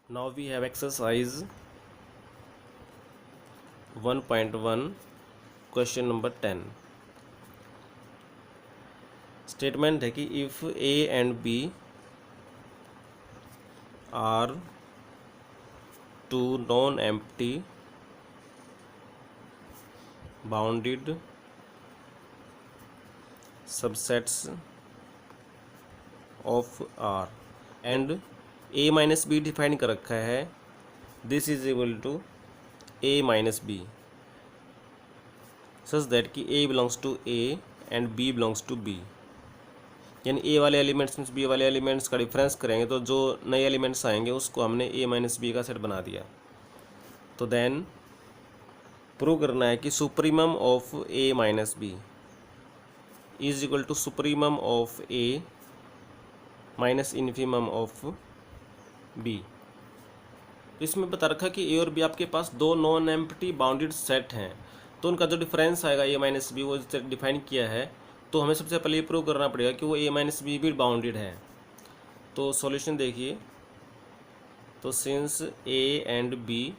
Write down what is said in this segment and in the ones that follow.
Now we have exercise 1.1 question number 10. Statement है कि if A and B are two non empty bounded subsets of R and A minus B define कर रखा है, this is equal to A minus B such that कि A belongs to A and B belongs to B. यानी A वाले elements में B वाले elements का difference करेंगे तो जो नए एलिमेंट्स आएंगे उसको हमने ए माइनस बी का सेट बना दिया। तो देन प्रूव करना है कि supremum of A minus B is equal to supremum of A minus infimum of B. तो इसमें बता रखा कि ए और बी आपके पास दो नॉन एम्प्टी बाउंडेड सेट हैं, तो उनका जो डिफरेंस आएगा ए माइनस बी वो डिफाइन किया है। तो हमें सबसे पहले ये प्रूव करना पड़ेगा कि वो ए माइनस बी भी बाउंडेड है। तो सॉल्यूशन देखिए, तो since A and B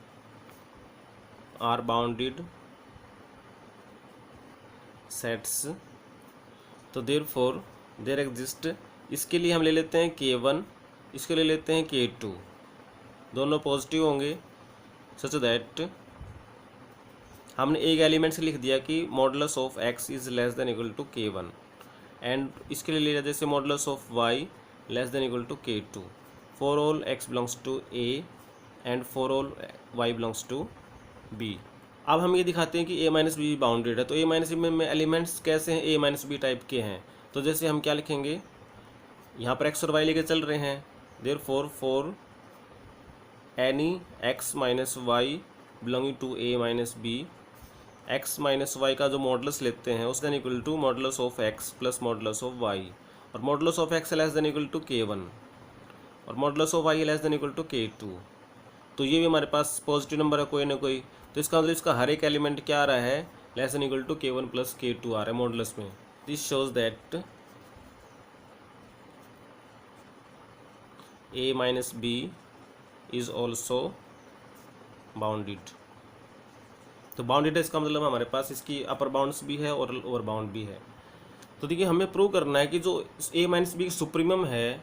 are bounded sets तो देयरफॉर देयर एग्जिस्ट, इसके लिए हम ले लेते हैं K1, इसके लिए लेते हैं K2, दोनों पॉजिटिव होंगे सच दैट हमने एक एलिमेंट से लिख दिया कि modulus of x is less than equal to K1 and इसके लिए लिया जैसे modulus of y less than equal to K2 for all x belongs to A and for all y belongs to B। अब हम ये दिखाते हैं कि a माइनस बी बाउंडेड है। तो a माइनस बी में एलिमेंट्स कैसे हैं, a माइनस बी टाइप के हैं। तो जैसे हम क्या लिखेंगे, यहाँ पर x और y लेके चल रहे हैं, therefore for any x minus y belonging to a minus B, x minus y का जो मॉडुलस लेते हैं उस than equal to modulus of x plus modulus of y, और modulus of x less than equal to K1 और modulus of y less than equal to K2। तो ये भी हमारे पास पॉजिटिव नंबर है कोई ना कोई, तो इसका मतलब इसका हर एक एलिमेंट क्या आ रहा है, less than equal to K1 plus K2 आ रहा है मॉडुलस में। This shows that a minus B is also bounded. तो बाउंडेड है इसका मतलब हमारे पास इसकी अपर बाउंड्स भी है और लोअर बाउंड भी है। तो देखिए हमें प्रूव करना है कि जो a माइनस बी सुप्रीमम है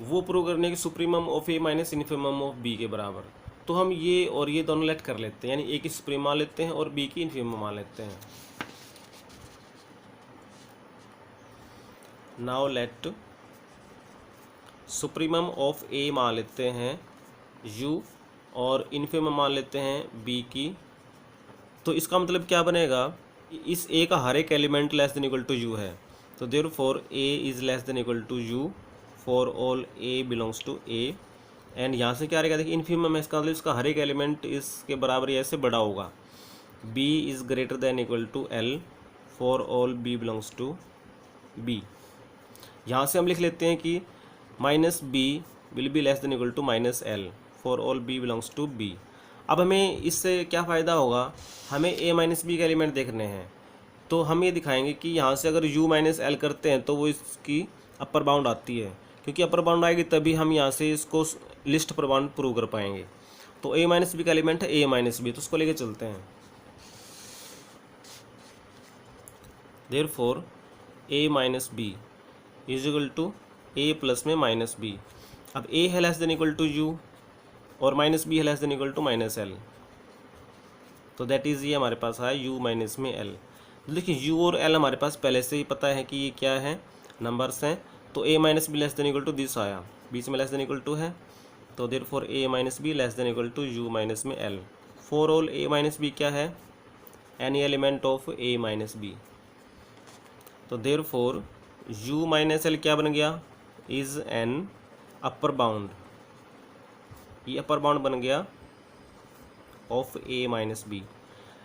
वो प्रूव करने की supremum of a minus infimum of b के बराबर। तो हम ये और ये दोनों लेट कर लेते हैं, यानी a की सुप्रीम मान लेते हैं और b की इन्फीमम मान लेते हैं। Now let supremum of a मान लेते हैं u और इन्फीमम मान लेते हैं b की। तो इसका मतलब क्या बनेगा, इस a का हर एक element less than equal to u है, तो therefore a is less than equal to u for all a belongs to a। And यहाँ से क्या रहेगा, देखिए इन्फीमम है, इसका मतलब इसका हर एक एलिमेंट इसके बराबर या इससे बड़ा होगा। b is greater than equal to l for all b belongs to b। यहाँ से हम लिख लेते हैं कि minus b will be less than equal to minus l for all b belongs to b। अब हमें इससे क्या फ़ायदा होगा, हमें a माइनस बी के एलिमेंट देखने हैं। तो हम ये दिखाएंगे कि यहाँ से अगर u माइनस एल करते हैं तो वो इसकी अपर बाउंड आती है, क्योंकि अपर बाउंड आएगी तभी हम यहाँ से इसको लिस्ट अपर बाउंड प्रूव कर पाएंगे। तो a माइनस बी का एलिमेंट है a माइनस बी, तो उसको लेके चलते हैं। Therefore a minus B is equal to a plus में माइनस बी। अब a है less than equal to u और माइनस बी है less than equal to minus L, तो दैट इज़ ये हमारे पास आया u माइनस में l। देखिए u और l हमारे पास पहले से ही पता है कि ये क्या है, नंबर्स हैं। तो a minus B less than equal to this आया, बीच में लेस देन इक्वल टू है, तो therefore a minus B less than equal to u minus में l for all a minus B क्या है, any element of a minus B. तो therefore u minus l क्या बन गया, इज़ एन अपर बाउंड, ये अपर बाउंड बन गया ऑफ a माइनस बी।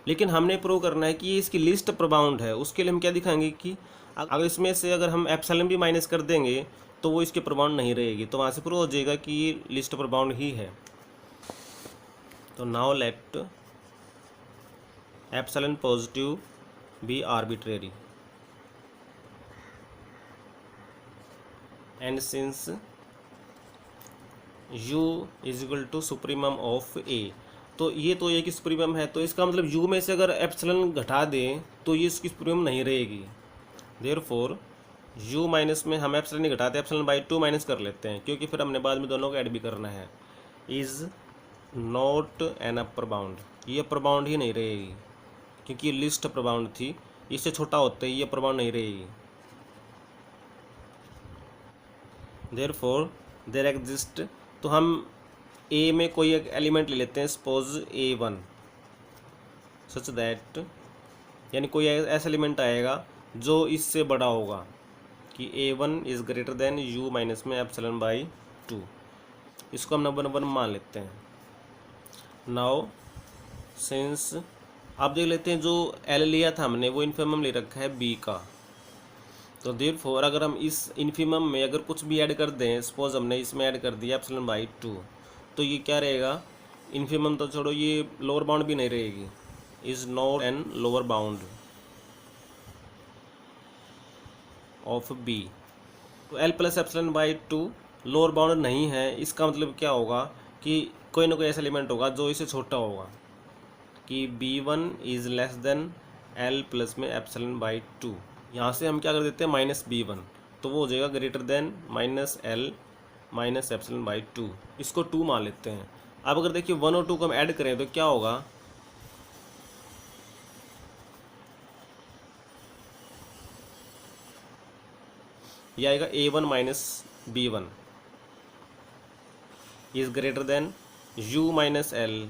लेकिन हमने प्रूव करना है कि ये इसकी लिस्ट अपर बाउंड है। उसके लिए हम क्या दिखाएंगे कि अगर इसमें से अगर हम एप्सिलॉन भी माइनस कर देंगे तो वो इसके अपर बाउंड नहीं रहेगी, तो वहाँ से प्रूव हो जाएगा कि ये लिस्ट अपर बाउंड ही है। तो now let epsilon positive be arbitrary and since u is equal to supremum of A. तो ये तो ए की सुप्रीमम है, तो इसका मतलब u में से अगर एप्सिलॉन घटा दें तो ये इसकी सुप्रीमम नहीं रहेगी। देयरफॉर u माइनस में हम एप्सिलॉन नहीं घटाते, एप्सिलॉन बाई 2 माइनस कर लेते हैं, क्योंकि फिर हमने बाद में दोनों को ऐड भी करना है। Is not an upper bound, ये अपर बाउंड ही नहीं रहेगी, क्योंकि ये लिस्ट अपर बाउंड थी, इससे छोटा होता है ये अपर बाउंड नहीं रहेगी। देयरफॉर देयर एग्जिस्ट, तो हम ए में कोई एक एलिमेंट ले लेते हैं, सपोज A1 सच दैट, यानी कोई ऐसा एलिमेंट आएगा जो इससे बड़ा होगा कि A1 is greater than u minus में एप्सिलॉन बाई 2। इसको हम नंबर 1 मान लेते हैं। नाउ सिंस आप देख लेते हैं जो L लिया था हमने वो इन्फिमम ले रखा है B का, तो देयरफॉर अगर हम इस इन्फिमम में अगर कुछ भी ऐड कर दें, सपोज हमने इसमें ऐड कर दिया एप्सिलॉन बाई 2, तो ये क्या रहेगा, इन्फिमम तो छोड़ो ये लोअर बाउंड भी नहीं रहेगी, is not an lower bound of B. तो L plus epsilon by 2 lower bound नहीं है, इसका मतलब क्या होगा कि कोई ना कोई ऐसा एलिमेंट होगा जो इससे छोटा होगा, कि B1 is less then L plus में एप्सिलॉन बाई 2। यहाँ से हम क्या कर देते हैं -B1, तो वो हो जाएगा greater than minus L minus epsilon by 2। इसको 2 मान लेते हैं। अब अगर देखिए 1 और 2 को हम ऐड करें तो क्या होगा, यह आएगा A1 minus B1 is greater than u minus L,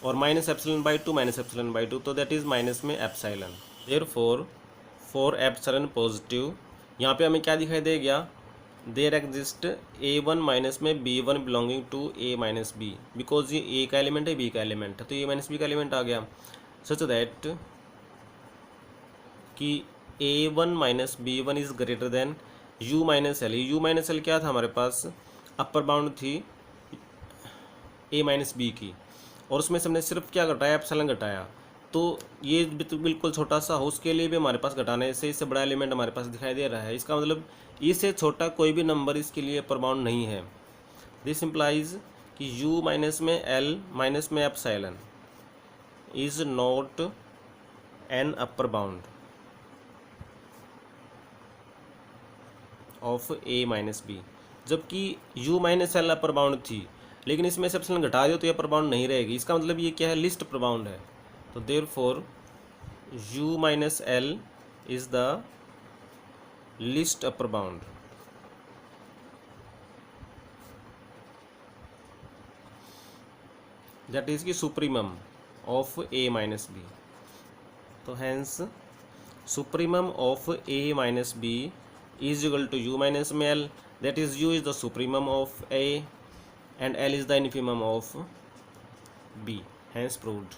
और minus epsilon by 2 minus epsilon by 2, तो दैट इज़ माइनस में epsilon. Therefore for epsilon positive, यहाँ पे हमें क्या दिखाई दे गया, देयर एग्जिस्ट A1 माइनस में B1 belonging to A minus B, because ये A का एलिमेंट है B का एलिमेंट है, तो A माइनस बी का एलिमेंट आ गया, सच दैट कि A1 minus B1 is greater than u minus L. u minus L क्या था हमारे पास, अपर बाउंड थी A माइनस बी की, और उसमें से हमने सिर्फ क्या घटाया, एप्सिलॉन घटाया, तो ये बिल्कुल छोटा सा हो, उसके लिए भी हमारे पास घटाने से इससे बड़ा एलिमेंट हमारे पास दिखाई दे रहा है। इसका मतलब इससे छोटा कोई भी नंबर इसके लिए अपर बाउंड नहीं है। दिस इम्प्लाइज कि u माइनस में l माइनस में epsilon is not an upper bound of A minus B, जबकि u minus L upper bound थी, लेकिन इसमें से एप्सिलॉन घटा दियो तो ये अपर बाउंड नहीं रहेगी। इसका मतलब ये क्या है, लिस्ट अपर बाउंड है। तो therefore u minus L is the least upper bound that is की supremum of A minus B. तो hence supremum of A minus B is equal to u minus में l, that is u is the supremum of A and L is the infimum of B, hence proved।